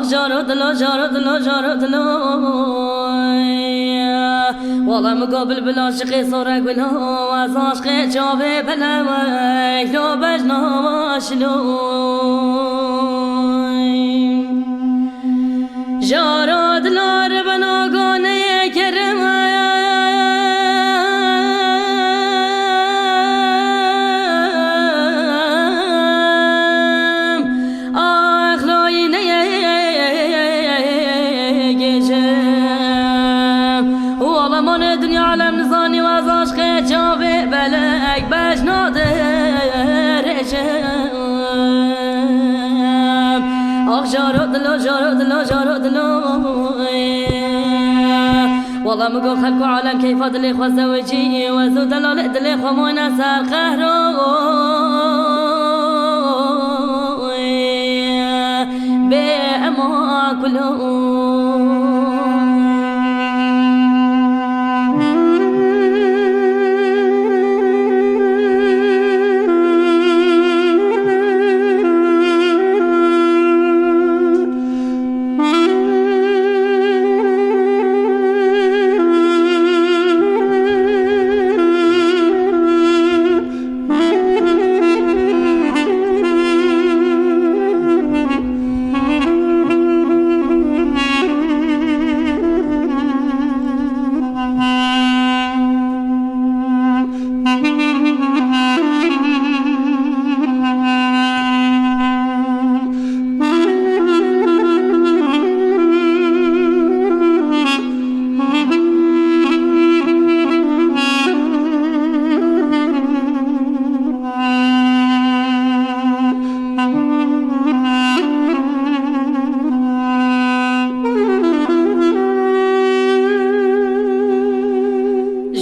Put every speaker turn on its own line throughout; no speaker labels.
جارد لا جارد لا جارد لا والله مقابل بالعشق صورك بلا وعشق جابه بلا لو بجنا ماشلو جارد لا ربنا قاني كرم من الدنيا عالم نزاني وازاش خيجابي بلاك باش نادر جارد لا جارد لا جارد لا والله مقول خلقوا عالم كيف دلي خوا زوجي وزو دلال دلي خوا مونا سار قهرو بأما كلهم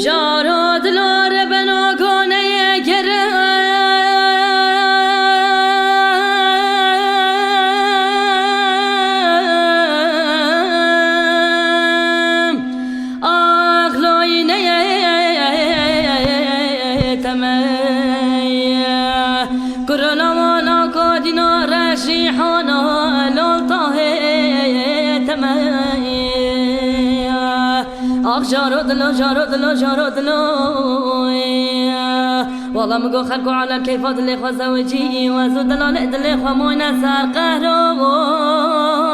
جارد لا ربنا قاني كرم أخلايني تمي كرنا وانا قادنا رشيحانا لطاهي تمي جارد لا جارد لا جارد لا والله مقول خلقوا عالم كيف دلي خوا زوجي وزو دلال دلي خوا مونا سار قهرو